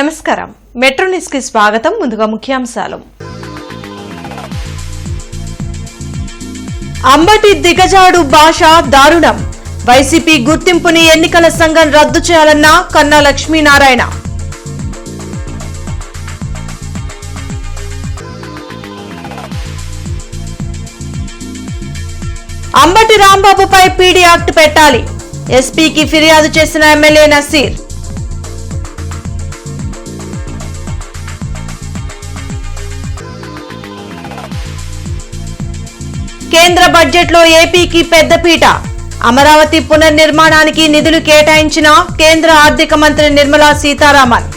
నమస్కారం metro news కి స్వాగతం. ముందుగా ముఖ్యాంశాలు. అంబటి దిగజాడు భాష దారుణం. వైసీపీ గుర్తింపుని ఎన్నికల సంఘం రద్దు చేయాలన్న కన్నా లక్ష్మీనారాయణ. అంబటి రాంబాబుపై పీడీ యాక్ట్ పెట్టాలి. ఎస్పీకి ఫిర్యాదు చేసిన ఎమ్మెల్యే నసీర్. కేంద్ర బడ్జెట్లో ఏపీకి పెద్దపీట. అమరావతి పునర్నిర్మాణానికి నిధులు కేటాయించిన కేంద్ర ఆర్థిక మంత్రి నిర్మలా సీతారామన్.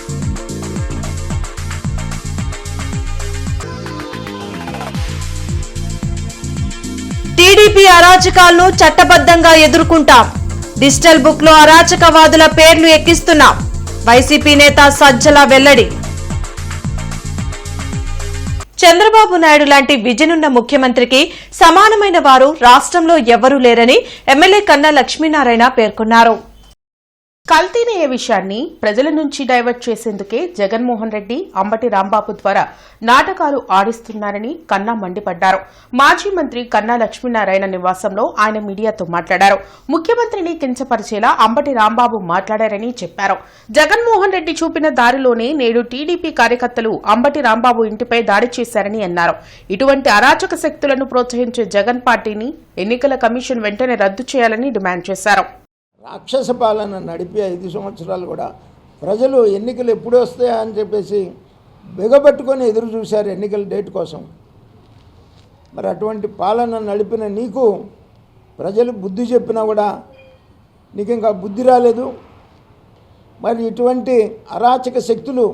టీడీపీ అరాచకాలను చట్టబద్ధంగా ఎదుర్కొంటాం. డిజిటల్ బుక్ లో అరాచకవాదుల పేర్లు ఎక్కిస్తున్నాం. వైసీపీ నేత సజ్జల వెల్లడి. చంద్రబాబు నాయుడు లాంటి విజనున్న ముఖ్యమంత్రికి సమానమైన వారు రాష్ట్రంలో ఎవరూ లేరని ఎమ్మెల్యే కన్నా లక్ష్మీనారాయణ పేర్కొన్నారు. కల్తీనయ్యే విషయాన్ని ప్రజల నుంచి డైవర్ట్ చేసేందుకే జగన్మోహన్ రెడ్డి అంబటి రాంబాబు ద్వారా నాటకాలు ఆడిస్తున్నారని కన్నా మండిపడ్డారు. మాజీ మంత్రి కన్నా లక్ష్మీనారాయణ నివాసంలో ఆయన మీడియాతో మాట్లాడారు. ముఖ్యమంత్రిని కించపరిచేలా అంబటి రాంబాబు మాట్లాడారని చెప్పారు. జగన్మోహన్ రెడ్డి చూపిన దారిలోనే నేడు టీడీపీ కార్యకర్తలు అంబటి రాంబాబు ఇంటిపై దాడి చేశారని అన్నారు. ఇటువంటి అరాచక శక్తులను ప్రోత్సహించే జగన్ పార్టీని ఎన్నికల కమిషన్ వెంటనే రద్దు చేయాలని డిమాండ్ చేశారు. రాక్షస పాలన నడిపి 5 సంవత్సరాలు కూడా ప్రజలు ఎన్నికలు ఎప్పుడు వస్తాయా అని చెప్పేసి బిగబట్టుకొని ఎదురు చూశారు ఎన్నికల డేట్ కోసం. మరి అటువంటి పాలన నడిపిన నీకు ప్రజలు బుద్ధి చెప్పినా కూడా నీకు ఇంకా బుద్ధి రాలేదు. మరి ఇటువంటి అరాచక శక్తులు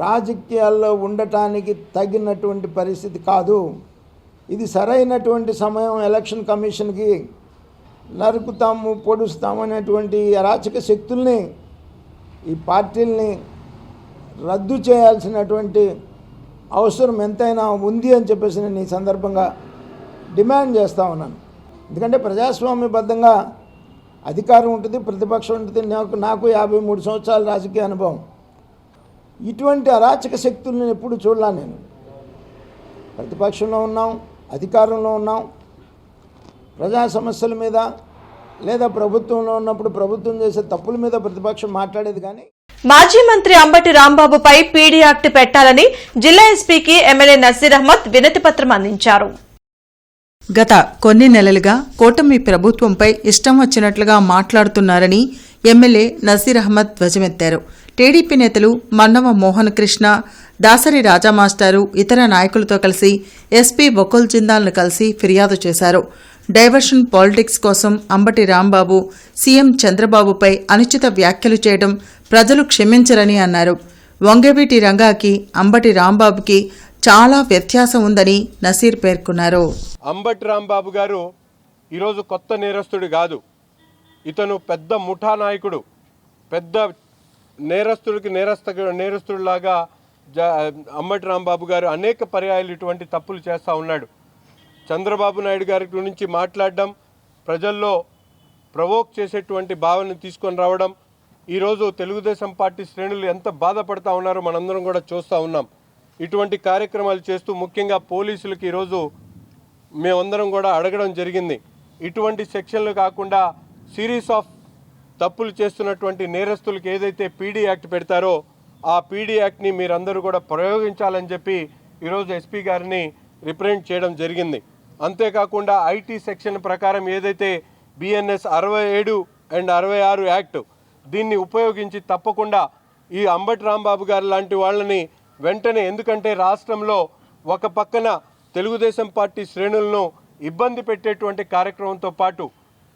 రాజకీయాల్లో ఉండటానికి తగినటువంటి పరిస్థితి కాదు. ఇది సరైనటువంటి సమయం. ఎలక్షన్ కమిషన్కి నరుకుతాము పొడుస్తాము అనేటువంటి అరాచక శక్తుల్ని ఈ పార్టీల్ని రద్దు చేయాల్సినటువంటి అవసరం ఎంతైనా ఉంది అని చెప్పేసి నేను ఈ సందర్భంగా డిమాండ్ చేస్తూ ఉన్నాను. ఎందుకంటే ప్రజాస్వామ్యబద్ధంగా అధికారం ఉంటుంది, ప్రతిపక్షం ఉంటుంది. నాకు 53 సంవత్సరాల రాజకీయ అనుభవం. ఇటువంటి అరాచక శక్తులను ఎప్పుడు చూడలా. నేను ప్రతిపక్షంలో ఉన్నాం, అధికారంలో ఉన్నాం. ప్రజా సమస్యల మీద లేదా ప్రభుత్వంలో ఉన్నప్పుడు ప్రభుత్వం చేసే తప్పుల మీద ప్రతిపక్షం మాట్లాడేది. కానీ మాజీ మంత్రి అంబటి రాంబాబుపై పీడీ యాక్ట్ పెట్టాలని జిల్లా ఎస్పీకి ఎమ్మెల్యే నసీర్ అహ్మద్ వినతి పత్రం అందించారు. గత కొన్ని నెలలుగా కూటమి ప్రభుత్వంపై ఇష్టం వచ్చినట్లుగా మాట్లాడుతున్నారని ఎమ్మెల్యే నసీర్ అహ్మద్ ధ్వజమెత్తారు. టీడీపీ నేతలు మన్నవ మోహన్ కృష్ణ, దాసరి రాజా మాస్టారు ఇతర నాయకులతో కలిసి ఎస్పీ బకుల్ జిందాల్ను కలిసి ఫిర్యాదు చేశారు. డైవర్షన్ పాలిటిక్స్ కోసం అంబటి రాంబాబు సీఎం చంద్రబాబుపై అనుచిత వ్యాఖ్యలు చేయడం ప్రజలు క్షమించరని అన్నారు. వంగవీటి రంగాకి అంబటి రాంబాబుకి చాలా వ్యత్యాసం ఉందని నసీర్ పేర్కొన్నారు. అంబటి రాంబాబు గారు ఈరోజు కొత్త నేరస్తుడు కాదు. ఇతను పెద్ద ముఠా నాయకుడు. పెద్ద నేరస్తుడికి నేరస్తుడిలాగా అంబటి రాంబాబు గారు అనేక పర్యాయాలు ఇటువంటి తప్పులు చేస్తూ ఉన్నాడు. చంద్రబాబు నాయుడు గారి గురించి మాట్లాడడం, ప్రజల్లో ప్రవోక్ చేసేటువంటి భావనను తీసుకొని రావడం, ఈరోజు తెలుగుదేశం పార్టీ శ్రేణులు ఎంత బాధపడతా ఉన్నారో మనందరం కూడా చూస్తూ ఉన్నాం. ఇటువంటి కార్యక్రమాలు చేస్తూ ముఖ్యంగా పోలీసులకి ఈరోజు మేమందరం కూడా అడగడం జరిగింది. ఇటువంటి సెక్షన్లు కాకుండా సిరీస్ ఆఫ్ తప్పులు చేస్తున్నటువంటి నేరస్తులకు ఏదైతే పీడీ యాక్ట్ పెడతారో ఆ పీడీ యాక్ట్ని మీరందరూ కూడా ప్రయోగించాలని చెప్పి ఈరోజు ఎస్పీ గారిని రిప్రజెంట్ చేయడం జరిగింది. అంతేకాకుండా ఐటీ సెక్షన్ ప్రకారం ఏదైతే బిఎన్ఎస్ 67 అండ్ 66 యాక్ట్ దీన్ని ఉపయోగించి తప్పకుండా ఈ అంబటి రాంబాబు గారు లాంటి వాళ్ళని వెంటనే, ఎందుకంటే రాష్ట్రంలో ఒక పక్కన తెలుగుదేశం పార్టీ శ్రేణులను ఇబ్బంది పెట్టేటువంటి కార్యక్రమంతో పాటు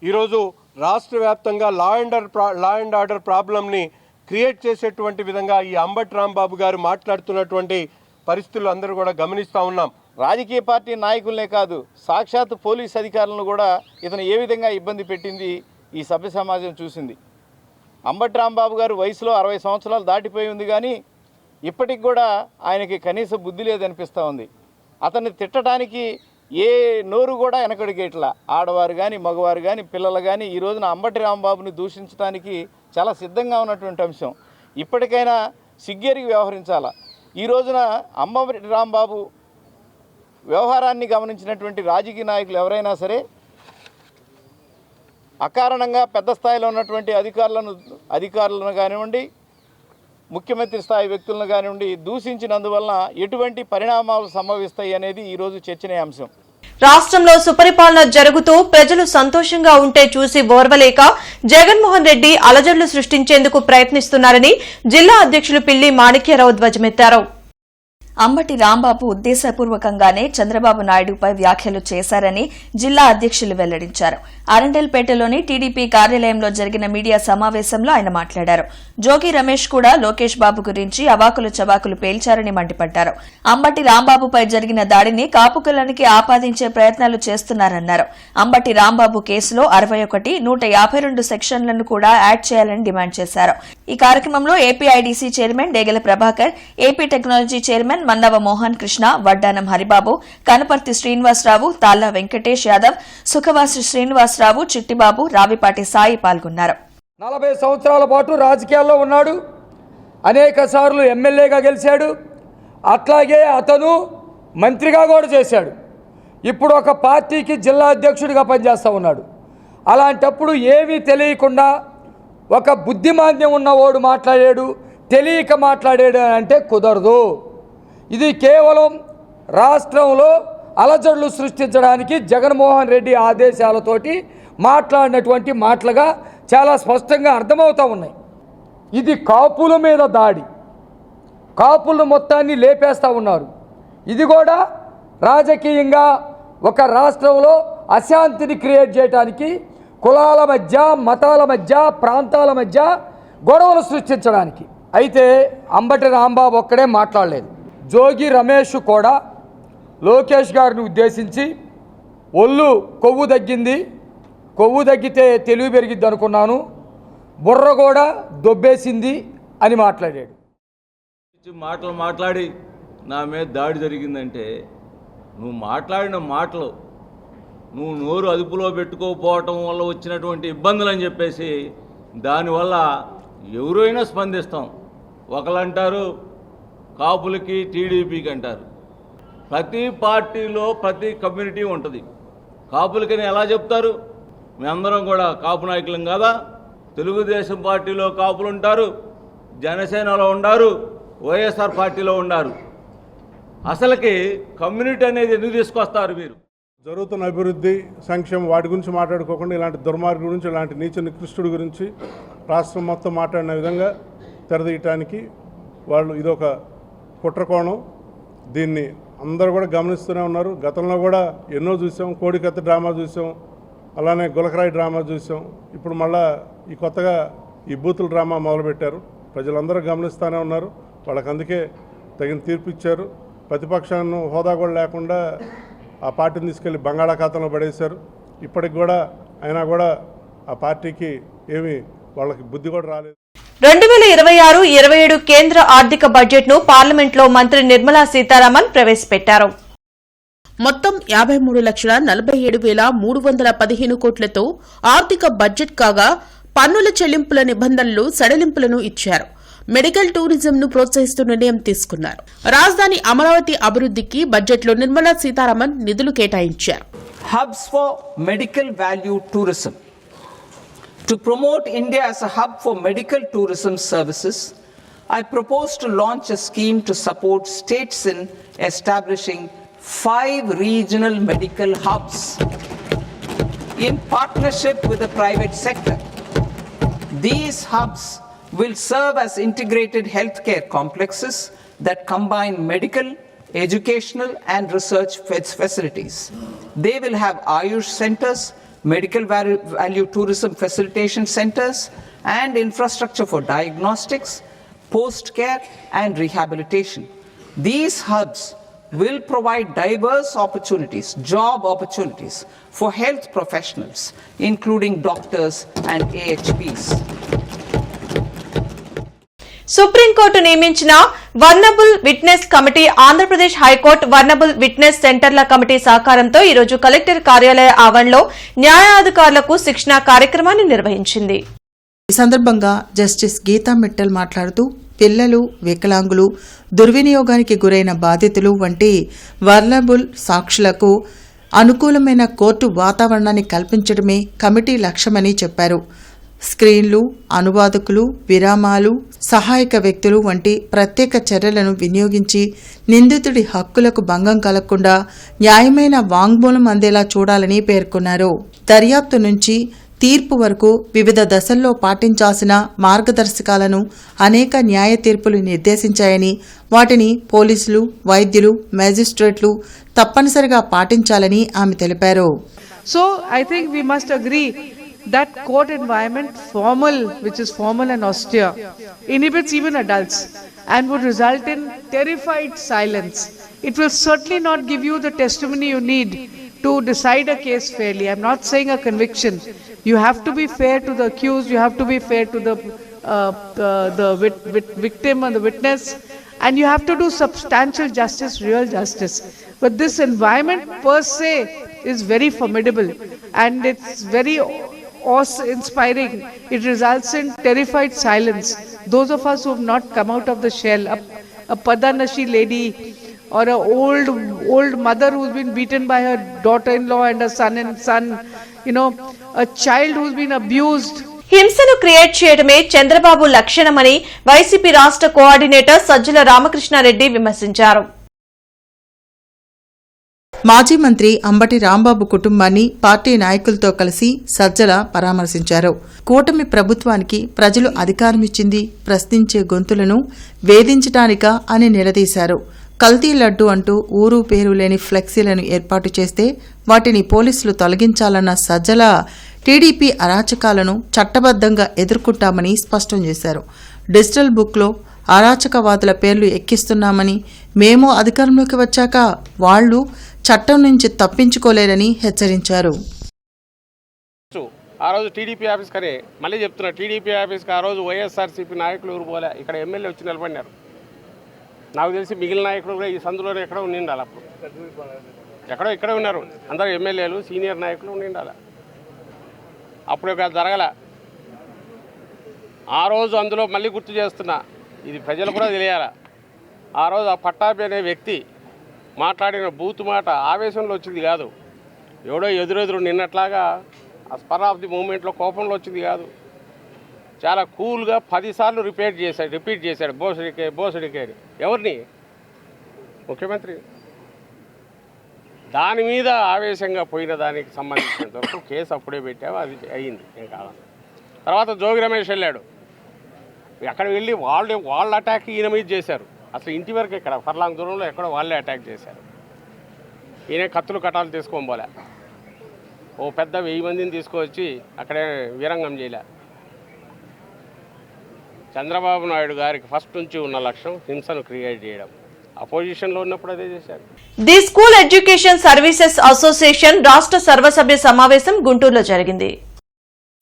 ఈరోజు రాష్ట్ర వ్యాప్తంగా లా అండ్ ఆర్డర్ ప్రాబ్లంని క్రియేట్ చేసేటువంటి విధంగా ఈ అంబటి రాంబాబు గారు మాట్లాడుతున్నటువంటి పరిస్థితులు అందరూ కూడా గమనిస్తూ ఉన్నాం. రాజకీయ పార్టీ నాయకులనే కాదు, సాక్షాత్ పోలీస్ అధికారులను కూడా ఇతను ఏ విధంగా ఇబ్బంది పెట్టింది ఈ సభ్య సమాజం చూసింది. అంబటి రాంబాబు గారు వయసులో 60 సంవత్సరాలు దాటిపోయి ఉంది, కానీ ఇప్పటికి కూడా ఆయనకి కనీస బుద్ధి లేదనిపిస్తూ ఉంది. అతన్ని తిట్టడానికి ఏ నోరు కూడా వెనకడిగేట్లా. ఆడవారు కానీ మగవారు కానీ పిల్లలు కానీ ఈ రోజున అంబటి రాంబాబుని దూషించడానికి చాలా సిద్ధంగా ఉన్నటువంటి అంశం. ఇప్పటికైనా సిగ్గేరికి వ్యవహరించాలా. ఈ రోజున అంబటి రాంబాబు వ్యవహారాన్ని గమనించినటువంటి రాజకీయ నాయకులు ఎవరైనా సరే అకారణంగా పెద్ద స్థాయిలో ఉన్నటువంటి అధికారులను కానివ్వండి, ముఖ్యమంత్రి స్థాయి వ్యక్తులను కానివ్వండి దూషించినందువలన ఎటువంటి పరిణామాలు సంభవిస్తాయి అనేది ఈరోజు చర్చనీయాంశం. రాష్ట్రంలో సుపరిపాలన జరుగుతూ ప్రజలు సంతోషంగా ఉంటే చూసి ఓర్వలేక జగన్మోహన్ రెడ్డి అలజడులు సృష్టించేందుకు ప్రయత్నిస్తున్నారని జిల్లా అధ్యక్షులు పిల్లి మాణిక్యరావు ధ్వజమెత్తారు. అంబటి రాంబాబు ఉద్దేశపూర్వకంగానే చంద్రబాబు నాయుడుపై వ్యాఖ్యలు చేశారని జిల్లా అధ్యక్షులు వెల్లడించారు. అరండల్పేటలోని టీడీపీ కార్యాలయంలో జరిగిన మీడియా సమావేశంలో ఆయన మాట్లాడారు. జోగి రమేష్ కూడా లోకేష్ బాబు గురించి అవాకులు చవాకులు పేల్చారని మండిపడ్డారు. అంబటి రాంబాబుపై జరిగిన దాడిని కాపుకులానికి ఆపాదించే ప్రయత్నాలు చేస్తున్నారన్నారు. అంబటి రాంబాబు కేసులో 61, 152 సెక్షన్లను కూడా యాడ్ చేయాలని డిమాండ్ చేశారు. ఈ కార్యక్రమంలో APIDC chairman Degala Prabhakar, AP technology chairman Mannava Mohan Krishna, Vaddanam Haribabu, Kanaparthi Srinivasarao, తాళ్ల వెంకటేష్ యాదవ్, సుఖవాసి శ్రీనివాసరావు, చిట్టిబాబు, రావిపాటి సాయి పాల్గొన్నారు. 40 సంవత్సరాల పాటు రాజకీయాల్లో ఉన్నాడు, అనేక సార్లు ఎమ్మెల్యేగా గెలిచాడు, అట్లాగే అతను మంత్రిగా కూడా చేశాడు. ఇప్పుడు ఒక పార్టీకి జిల్లా అధ్యక్షుడిగా పనిచేస్తూ ఉన్నాడు. అలాంటప్పుడు ఏమీ తెలియకుండా ఒక బుద్ధిమాంద్యం ఉన్నవాడు మాట్లాడాడు, తెలియక మాట్లాడాడు అంటే కుదరదు. ఇది కేవలం రాష్ట్రంలో అలజడులు సృష్టించడానికి జగన్మోహన్ రెడ్డి ఆదేశాలతోటి మాట్లాడినటువంటి మాటలుగా చాలా స్పష్టంగా అర్థమవుతూ ఉన్నాయి. ఇది కాపుల మీద దాడి, కాపుల మొత్తాన్ని లేపేస్తూ ఉన్నారు. ఇది కూడా రాజకీయంగా ఒక రాష్ట్రంలో అశాంతిని క్రియేట్ చేయడానికి, కులాల మధ్య, మతాల మధ్య, ప్రాంతాల మధ్య గొడవలు సృష్టించడానికి. అయితే అంబటి రాంబాబు ఒక్కడే మాట్లాడలేదు. జోగి రమేష్ కూడా లోకేష్ గారిని ఉద్దేశించి ఒళ్ళు కొవ్వు తగ్గింది, కొవ్వు తగ్గితే తెలివి పెరిగిద్ది అనుకున్నాను, బుర్ర కూడా దొబ్బేసింది అని మాట్లాడాడు. మాట్లాడి నా మీద దాడి జరిగిందంటే నువ్వు మాట్లాడిన మాటలు నువ్వు నోరు అదుపులో పెట్టుకోకపోవటం వల్ల వచ్చినటువంటి ఇబ్బందులు అని చెప్పేసి దానివల్ల ఎవరైనా స్పందిస్తాం. ఒకళ్ళంటారు కాపులకి టీడీపీకి అంటారు. ప్రతి పార్టీలో ప్రతి కమ్యూనిటీ ఉంటుంది. కాపులకని ఎలా చెప్తారు? మేమందరం కూడా కాపు నాయకులం కాదా? తెలుగుదేశం పార్టీలో కాపులు ఉంటారు, జనసేనలో ఉన్నారు, వైఎస్ఆర్ పార్టీలో ఉన్నారు. అసలుకి కమ్యూనిటీ అనేది ఎందుకు తీసుకొస్తారు మీరు? జరుగుతున్న అభివృద్ధి, సంక్షేమం వాటి గురించి మాట్లాడుకోకుండా ఇలాంటి దుర్మార్గం గురించి, ఇలాంటి నీచ నికృష్టుడి గురించి రాష్ట్రం మొత్తం మాట్లాడిన విధంగా తెరదీయటానికి వాళ్ళు ఇదొక కుట్రకోణం. దీన్ని అందరూ కూడా గమనిస్తూనే ఉన్నారు. గతంలో కూడా ఎన్నో చూసాం, కోడికత్తి డ్రామా చూసాం, అలానే గులకరాయి డ్రామా చూసాం. ఇప్పుడు మళ్ళా ఈ కొత్తగా ఈ బూతుల డ్రామా మొదలుపెట్టారు. ప్రజలందరూ గమనిస్తూనే ఉన్నారు. వాళ్ళకి అందుకే తగిన తీర్పు ఇచ్చారు. ప్రతిపక్షాన్ని హోదా కూడా లేకుండా ఆ పార్టీని తీసుకెళ్లి బంగాళాఖాతంలో పడేశారు. ఇప్పటికి కూడా అయినా కూడా ఆ పార్టీకి ఏమి వాళ్ళకి బుద్ధి కూడా రాలేదు. 2026-27 కేంద్ర ఆర్థిక బడ్జెట్ ను పార్లమెంట్లో మంత్రి నిర్మలా సీతారామన్ ప్రవేశపెట్టారు. మొత్తం 53,47,315 కోట్లతో ఆర్థిక బడ్జెట్ కాగా పన్నుల చెల్లింపుల నిబంధనలు సడలింపులను ఇచ్చారు. మెడికల్ టూరిజంను ప్రోత్సహిస్తూ నిర్ణయం తీసుకున్నారు. రాజధాని అమరావతి అభివృద్ధికి బడ్జెట్లో నిర్మలా సీతారామన్ నిధులు కేటాయించారు. Hubs for medical value tourism. To promote India as a hub for medical tourism services, I propose to launch a scheme to support states in establishing 5 regional medical hubs in partnership with the private sector. These hubs will serve as integrated healthcare complexes that combine medical, educational and research facilities. They will have Ayush centers, medical value tourism facilitation centers and infrastructure for diagnostics, post-care and rehabilitation. These hubs will provide diverse opportunities, job opportunities for health professionals, including doctors and AHPs. Supreme court నియమించిన vulnerable witness committee Andhra Pradesh high court vulnerable witness సెంటర్ల committee సహకారంతో ఈరోజు collector కార్యాలయ ఆవరణలో న్యాయాధికారులకు శిక్షణా కార్యక్రమాన్ని నిర్వహించింది. ఈ సందర్భంగా జస్టిస్ గీతా మిట్టల్ మాట్లాడుతూ పిల్లలు, వికలాంగులు, దుర్వినియోగానికి గురైన బాధితులు వంటి వర్నబుల్ సాక్షులకు అనుకూలమైన కోర్టు వాతావరణాన్ని కల్పించడమే కమిటీ లక్ష్యమని చెప్పారు. స్క్రీన్లు, అనువాదకులు, విరామాలు, సహాయక వ్యక్తులు వంటి ప్రత్యేక చర్యలను వినియోగించి నిందితుడి హక్కులకు భంగం కలగకుండా న్యాయమైన వాంగ్మూలం అందేలా చూడాలని పేర్కొన్నారు. దర్యాప్తు నుంచి తీర్పు వరకు వివిధ దశల్లో పాటించాల్సిన మార్గదర్శకాలను అనేక న్యాయ తీర్పులు నిర్దేశించాయని, వాటిని పోలీసులు, వైద్యులు, మేజిస్ట్రేట్లు తప్పనిసరిగా పాటించాలని ఆమె తెలిపారు. So I think we must agree that court environment, formal, which is formal and austere, inhibits even adults and would result in terrified silence. It will certainly not give you the testimony you need to decide a case fairly. I'm not saying a conviction. You have to be fair to the accused, you have to be fair to the victim and the witness, and you have to do substantial justice, real justice. But this environment per se is very formidable and it's very awe-inspiring. It results in terrified silence. Those of us who have not come out of the shell, a Padanashi lady or an old mother who's been beaten by her daughter-in-law and her son, a child who's been abused. హింసను create చేయడమే Chandrababu లక్షణమని YCP రాష్ట్ర coordinator Sajjala Ramakrishna Reddy విమర్శించారు. మాజీ మంత్రి అంబటి రాంబాబు కుటుంబాన్ని party నాయకులతో కలిసి సజ్జల పరామర్శించారు. కూటమి ప్రభుత్వానికి ప్రజలు అధికారమిచ్చింది ప్రశ్నించే గొంతులను వేధించడానికా అని నిలదీశారు. కల్తీ లడ్డు అంటూ ఊరు పేరు లేని ఫ్లెక్సీలను ఏర్పాటు చేస్తే వాటిని పోలీసులు తొలగించాలన్న సజ్జల టీడీపీ అరాచకాలను చట్టబద్దంగా ఎదుర్కొంటామని స్పష్టం చేశారు. డిజిటల్ బుక్లో అరాచకవాదుల పేర్లు ఎక్కిస్తున్నామని, మేము అధికారంలోకి వచ్చాక వాళ్లు చట్టం నుంచి తప్పించుకోలేరని హెచ్చరించారు. ఆ రోజు టీడీపీ ఆఫీస్ కనే మళ్ళీ చెప్తున్నా, టీడీపీ ఆఫీస్కి ఆ రోజు వైఎస్ఆర్సీపీ నాయకులు ఊరు పోలే, ఇక్కడ ఎమ్మెల్యే వచ్చి నిలబడినారు. నాకు తెలిసి మిగిలిన నాయకులు కూడా ఈ సందులోనే ఎక్కడో ఉండాలి. అప్పుడు ఎక్కడో ఇక్కడే ఉన్నారు అందరూ ఎమ్మెల్యేలు, సీనియర్ నాయకులు ఉండాలి. అప్పుడు ఒక జరగల. ఆ రోజు అందులో మళ్ళీ గుర్తు చేస్తున్నా, ఇది ప్రజలు కూడా తెలియాల. ఆ రోజు ఆ పట్టాభి అనే వ్యక్తి మాట్లాడిన బూతు మాట ఆవేశంలో వచ్చింది కాదు, ఎవడో ఎదురెదురు నిన్నట్లాగా ఆ స్పర్ ఆఫ్ ది మూమెంట్లో కోపంలో వచ్చింది కాదు. చాలా కూల్గా 10 సార్లు రిపీట్ చేశాడు బోసడికే ఎవరిని? ముఖ్యమంత్రి. దాని మీద ఆవేశంగా పోయిన దానికి సంబంధించినంత వరకు కేసు అప్పుడే పెట్టావు, అది అయ్యింది, ఏం కావాలి. తర్వాత జోగి రమేష్ వెళ్ళాడు, అక్కడ వెళ్ళి వాళ్ళ అటాక్ ఈయన మీద చేశారు. అసలు ఇంటి వరకు ఇక్కడ ఫర్లాంగ్ దూరంలో ఎక్కడో వాళ్ళే అటాక్ చేశారు. ఈయన కత్తులు కటాలు తీసుకోబోలే, ఓ పెద్ద 1000 మందిని తీసుకొచ్చి అక్కడే వీరంగం చేయలే. చంద్రబాబు నాయుడు గారికి ఫస్ట్ నుంచి ఉన్న లక్ష్యం హింసను క్రియేట్ చేయడం. అపోజిషన్లో ఉన్నప్పుడు అదే చేశారు. The school education services association రాష్ట్ర సర్వసభ్య సమావేశం గుంటూరులో జరిగింది.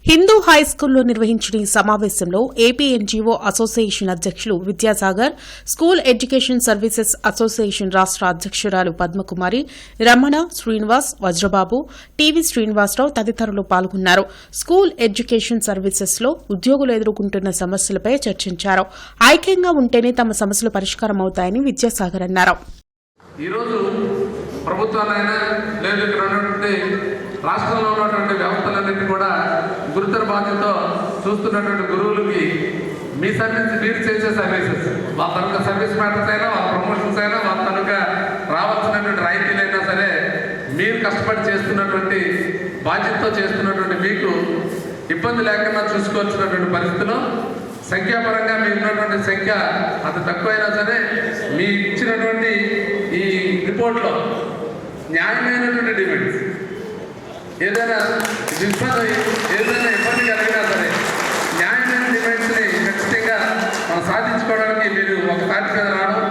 హిందూ హై స్కూల్లో నిర్వహించిన ఈ సమావేశంలో ఏపీ ఎన్జీఓ అసోసియేషన్ అధ్యక్షులు Vidyasagar, school education services association రాష్ట్ర అధ్యక్షురాలు పద్మకుమారి, రమణ, శ్రీనివాస్, వజ్రబాబు, టీవీ శ్రీనివాసరావు తదితరులు పాల్గొన్నారు. స్కూల్ ఎడ్యుకేషన్ సర్వీసెస్ లో ఉద్యోగులు ఎదుర్కొంటున్న సమస్యలపై చర్చించారు. ఐక్యంగా ఉంటేనే తమ సమస్యలు పరిష్కారం అవుతాయని విద్యాసాగర్ అన్నారు. రాష్ట్రంలో ఉన్నటువంటి వ్యవస్థలన్నింటినీ కూడా గురుతర బాధ్యతతో చూస్తున్నటువంటి గురువులకి మీ సర్వీస్, మీరు చేసే సర్వీసెస్, వాళ్ళ తనక సర్వీస్ మ్యాటర్స్ అయినా, వాళ్ళ ప్రమోషన్స్ అయినా, వాళ్ళ తనక రావాల్సినటువంటి రాయితీలైనా సరే మీరు కష్టపడి చేస్తున్నటువంటి బాధ్యతతో చేస్తున్నటువంటి మీకు ఇబ్బంది లేకుండా చూసుకోవాల్సినటువంటి పరిస్థితిలో సంఖ్యాపరంగా మీ ఉన్నటువంటి సంఖ్య అంత తక్కువైనా సరే మీ ఇచ్చినటువంటి ఈ రిపోర్ట్లో న్యాయమైనటువంటి డిమాండ్స్ ఏదైనా ఇబ్బంది కలిగినా సరే న్యాయమైన డిమాండ్స్ని ఖచ్చితంగా మనం సాధించుకోవడానికి మీరు ఒక తాటి మీద రావడం,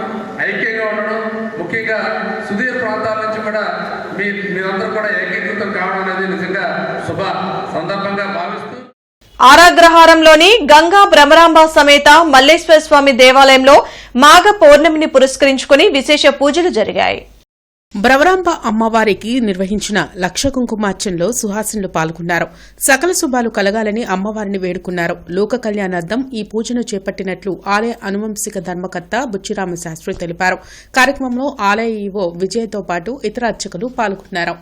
ఐక్యంగా ఉండడం, ముఖ్యంగా సుదూర ప్రాంతాల నుంచి కూడా మీరందరూ కూడా ఏకీకృతం కావడం అనేది నిజంగా శుభ సందర్భంగా భావిస్తూ ఆరాగ్రహారంలోని గంగా భ్రమరాంబ సమేత మల్లేశ్వర స్వామి దేవాలయంలో మాఘ పౌర్ణమిని పురస్కరించుకుని విశేష పూజలు జరిగాయి. బ్రవరాంబ అమ్మవారికి నిర్వహించిన లక్ష కుంకుమార్చనలో సుహాసినులు పాల్గొన్నారు. సకల శుభాలు కలగాలని అమ్మవారిని వేడుకున్నారు. లోక కళ్యాణార్థం ఈ పూజను చేపట్టినట్లు ఆలయ అనువంశిక ధర్మకర్త బుచ్చిరామ శాస్త్రి తెలిపారు. కార్యక్రమంలో ఆలయ ఈవో విజయతో పాటు ఇతర అర్చకులు పాల్గొన్నారు.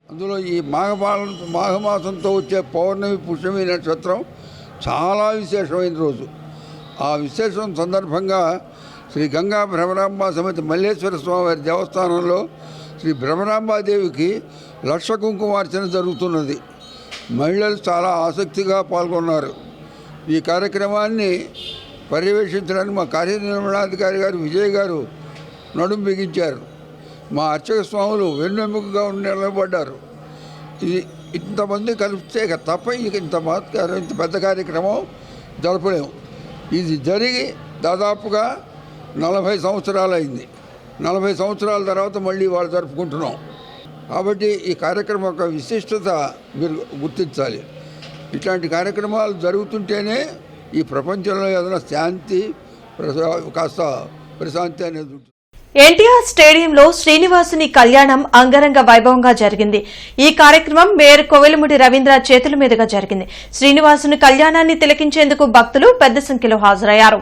అందులో ఈ మాఘమాసంతో వచ్చే పౌర్ణమి పుష్యమి నక్షత్రం చాలా విశేషమైన రోజు. ఆ విశేషం సందర్భంగా శ్రీ గంగా భ్రమరాంబ సమేత మల్లేశ్వర స్వామివారి దేవస్థానంలో శ్రీ భ్రమరాంబాదేవికి లక్ష కుంకుమార్చన జరుగుతున్నది. మహిళలు చాలా ఆసక్తిగా పాల్గొన్నారు. ఈ కార్యక్రమాన్ని పర్యవేక్షించడానికి మా కార్యనిర్వహణాధికారి గారు విజయ్ గారు నడుం బిగించారు. మా అర్చక స్వాములు వెన్నెముకగా నిలబడ్డారు. ఇది ఇంతమంది కలిస్తే తప్ప ఇంత పెద్ద కార్యక్రమం జరపలేము. ఇది జరిగి దాదాపుగా 40 సంవత్సరాలు అయింది. 40 సంవత్సరాల తర్వాత మళ్ళీ వాళ్ళు జరుపుకుంటున్నాం. కాబట్టి ఈ కార్యక్రమం యొక్క విశిష్టత మీరు గుర్తించాలి. ఇట్లాంటి కార్యక్రమాలు జరుగుతుంటేనే ఈ ప్రపంచంలో ఏదైనా శాంతి కాస్త ప్రశాంతి అనేది ఉంటుంది. ఎన్టీఆర్ స్టేడియంలో శ్రీనివాసుని కళ్యాణం అంగరంగ వైభవంగా జరిగింది. ఈ కార్యక్రమం మేయర్ కోవెలముడి రవీంద్ర చేతుల మీదుగా జరిగింది. శ్రీనివాసుని కళ్యాణాన్ని తిలకించేందుకు భక్తులు పెద్ద సంఖ్యలో హాజరయ్యారు.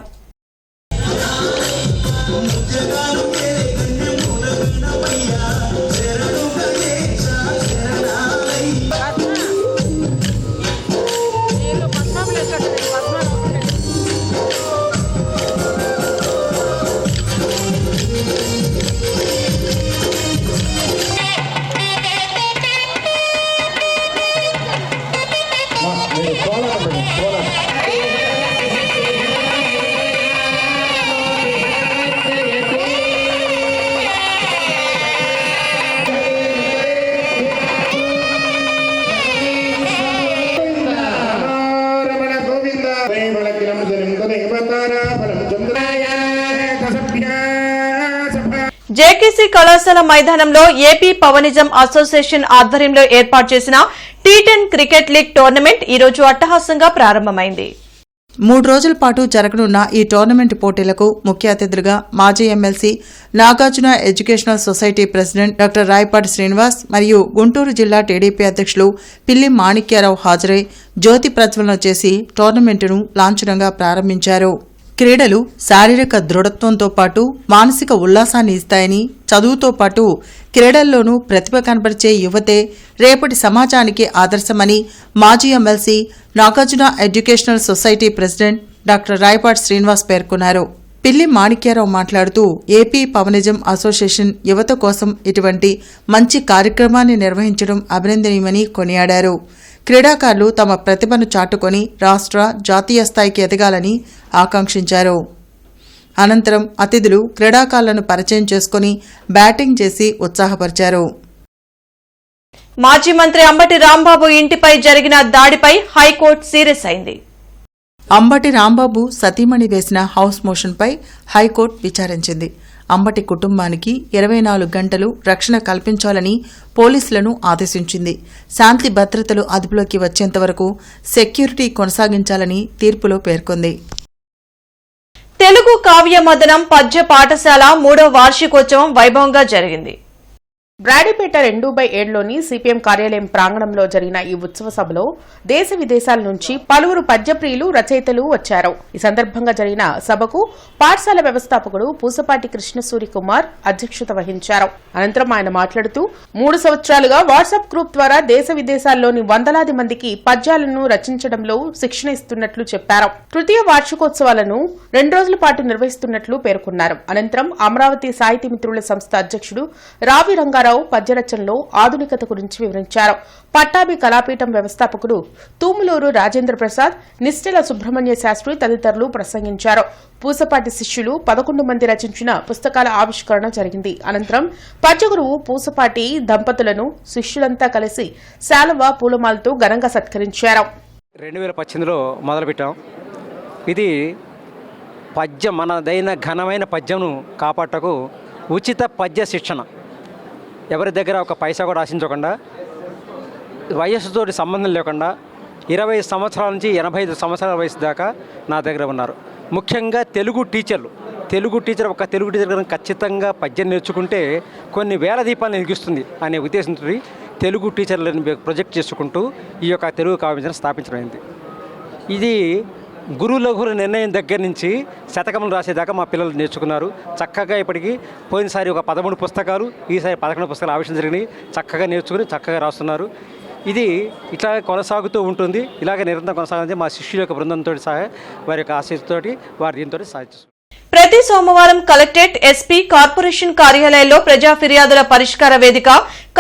జేకేసీ కళాశాల మైదానంలో ఏపీ పవనిజం అసోసియేషన్ ఆధ్వర్యంలో ఏర్పాటు చేసిన T10 క్రికెట్ లీగ్ టోర్నమెంట్ ఈ రోజు అట్టహాసంగా ప్రారంభమైంది. 3 రోజుల పాటు జరగనున్న ఈ టోర్నమెంట్ పోటీలకు ముఖ్య అతిథులుగా మాజీ MLC Nagarjuna educational society president doctor Rayapati Srinivas మరియు గుంటూరు జిల్లా టీడీపీ అధ్యక్షులు పిల్లి మాణిక్యారావు హాజరై జ్యోతి ప్రజ్వలన చేసి టోర్నమెంటును లాంఛనంగా ప్రారంభించారు. క్రీడలు శారీరక దృఢత్వంతో పాటు మానసిక ఉల్లాసాన్ని ఇస్తాయని, చదువుతో పాటు క్రీడల్లోనూ ప్రతిభ కనబరిచే యువతే రేపటి సమాజానికి ఆదర్శమని మాజీ MLC Nagarjuna educational society president doctor Rayapati Srinivas పేర్కొన్నారు. పిల్లి మాణిక్యారావు మాట్లాడుతూ ఏపీ పవనిజం అసోసియేషన్ యువత కోసం ఇటువంటి మంచి కార్యక్రమాన్ని నిర్వహించడం అభినందనీయమని కొనియాడారు. క్రీడాకారులు తమ ప్రతిభను చాటుకొని రాష్ట్ర, జాతీయ స్థాయికి ఎదగాలని ఆకాంక్షించారు. అనంతరం అతిథులు క్రీడాకారులను పరిచయం చేసుకుని బ్యాటింగ్ చేసి ఉత్సాహపరిచారు. మాజీ మంత్రి అంబటి రాంబాబు ఇంటిపై జరిగిన దాడిపై హైకోర్టు సీరియస్ అయింది. అంబటి రాంబాబు సతీమణి వేసిన హౌస్ మోషన్పై హైకోర్టు విచారించింది. అంబటి కుటుంబానికి 24 గంటలు రక్షణ కల్పించాలని పోలీసులను ఆదేశించింది. శాంతి భద్రతలు అదుపులోకి వచ్చేంతవరకు సెక్యూరిటీ కొనసాగించాలని తీర్పులో పేర్కొంది. తెలుగు కావ్య మదనం పద్య పాఠశాల 3వ వార్షికోత్సవం వైభవంగా జరిగింది. బ్రాడీపేట 2/7లోని సిపిఎం కార్యాలయం ప్రాంగణంలో జరిగిన ఈ ఉత్సవ సభలో దేశ విదేశాల నుంచి పలువురు పద్యప్రియులు, రచయితలు వచ్చారు. ఈ సందర్భంగా జరిగిన సభకు పాఠశాల వ్యవస్థాపకుడు పూసపాటి కృష్ణసూరి కుమార్ అధ్యక్షత వహించారు. అనంతరం ఆయన మాట్లాడుతూ 3 సంవత్సరాలుగా వాట్సాప్ గ్రూప్ ద్వారా దేశ విదేశాల్లోని వందలాది మందికి పద్యాలను రచించడంలో శిక్షణ ఇస్తున్నట్లు చెప్పారు. తృతీయ వార్షికోత్సవాలను 2 రోజుల పాటు నిర్వహిస్తున్నట్లు పేర్కొన్నారు. అనంతరం అమరావతి సాహితీ మిత్రుల సంస్థ అధ్యక్షుడు రావి రంగారావు పద్యరచనలో ఆధునికత గురించి వివరించారు. పట్టాభి కళాపీఠం వ్యవస్థాపకుడు తూములూరు రాజేంద్ర ప్రసాద్, నిశ్చల సుబ్రహ్మణ్య శాస్త్రి తదితరులు ప్రసంగించారు. పూసపాటి శిష్యులు 11 మంది రచించిన పుస్తకాల ఆవిష్కరణ జరిగింది. అనంతరం పద్యగురువు పూసపాటి దంపతులను శిష్యులంతా కలిసి శాలువ, పూలమాలతో ఘనంగా సత్కరించారు. 2018లో మొదలుపెట్టాం. ఇది మనదైన ఘనమైన పద్యమును కాపాటకు ఉచిత పద్య శిక్షణ, ఎవరి దగ్గర ఒక పైసా కూడా ఆశించకుండా, వయస్సుతో సంబంధం లేకుండా 20 సంవత్సరాల నుంచి 85 సంవత్సరాల వయసు దాకా నా దగ్గర ఉన్నారు. ముఖ్యంగా తెలుగు టీచర్ ఒక తెలుగు టీచర్ ఖచ్చితంగా పద్యం నేర్చుకుంటే కొన్ని వేల దీపాలను వెలిగిస్తుంది అనే ఉద్దేశంతో తెలుగు టీచర్లను ప్రొజెక్ట్ చేసుకుంటూ ఈ యొక్క తెలుగు కావ్యం స్థాపించడమైంది. ఇది గురువుల నిర్ణయం దగ్గర నుంచి శతకములు రాసేదాకా మా పిల్లలు నేర్చుకున్నారు. చక్కగా ఇప్పటికీ పోయినసారి ఒక 13 పుస్తకాలు, ఈసారి 11 పుస్తకాలు ఆవిష్కరణ జరిగినాయి. చక్కగా నేర్చుకుని చక్కగా రాస్తున్నారు. ఇది ఇట్లా కొనసాగుతూ ఉంటుంది. ఇలాగ నిరంతరం కొనసాగుతుంది. మా శిష్యుల యొక్క బృందంతో సహా వారి యొక్క ఆశీస్సుతోటి వారి దీంతో సాధిస్తారు. ప్రతి సోమవారం కలెక్టరేట్, ఎస్పీ, కార్పొరేషన్ కార్యాలయాల్లో ప్రజా ఫిర్యాదుల పరిష్కార వేదిక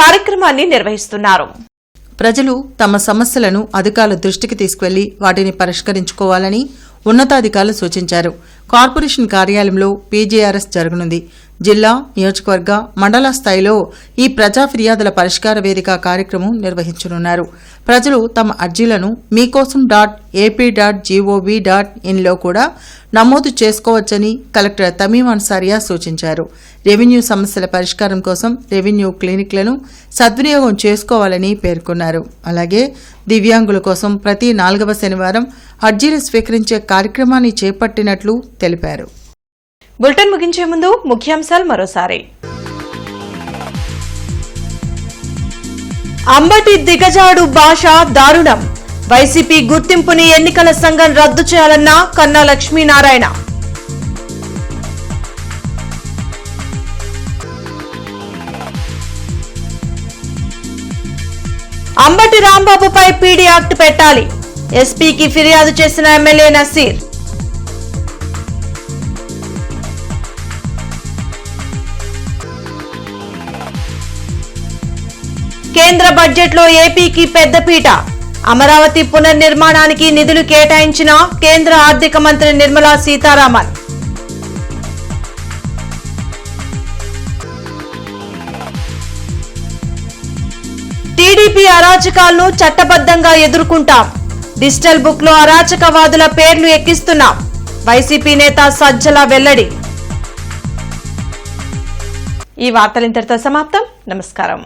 కార్యక్రమాన్ని నిర్వహిస్తున్నారు. ప్రజలు తమ సమస్యలను అధికారుల దృష్టికి తీసుకువెళ్లి వాటిని పరిష్కరించుకోవాలని ఉన్నతాధికారులు సూచించారు. కార్పొరేషన్ కార్యాలయంలో పీజీఆర్ఎస్ జరగనుంది. జిల్లా, నియోజకవర్గ, మండల స్థాయిలో ఈ ప్రజా ఫిర్యాదుల పరిష్కార వేదిక కార్యక్రమం నిర్వహించనున్నారు. ప్రజలు తమ అర్జీలను మీకోసం.ap.gov.in లో కూడా నమోదు చేసుకోవచ్చని కలెక్టర్ తమీం అన్సారియా సూచించారు. రెవెన్యూ సమస్యల పరిష్కారం కోసం రెవెన్యూ క్లినిక్లను సద్వినియోగం చేసుకోవాలని పేర్కొన్నారు. అలాగే దివ్యాంగుల కోసం ప్రతి 4వ శనివారం అర్జీలు స్వీకరించే కార్యక్రమాన్ని చేపట్టినట్లు తెలిపారు. బులెటిన్ ముగించే ముందు ముఖ్యాంశాలు మరోసారి. అంబటి దిగజాడు భాష దారుణం, వైసీపీ గుర్తింపుని ఎన్నికల సంఘం రద్దు చేయాలన్న కన్నా లక్ష్మీనారాయణ. అంబటి రాంబాబుపై పీడీ యాక్ట్ పెట్టాలి, ఎస్పీకి ఫిర్యాదు చేసిన ఎమ్మెల్యే నసీర్. కేంద్ర బడ్జెట్లో ఏపీకి పెద్దపీట, అమరావతి పునర్నిర్మాణానికి నిధులు కేటాయించిన కేంద్ర ఆర్థిక మంత్రి నిర్మలా సీతారామన్. టీడీపీ అరాచకాలను చట్టబద్ధంగా ఎదుర్కొంటాం, డిజిటల్ బుక్ లో అరాచకవాదుల పేర్లు ఎక్కిస్తున్నాం, వైసీపీ నేత సజ్జల వెల్లడి. ఈ వార్తలు ఇంతటితో సమాప్తం. నమస్కారం.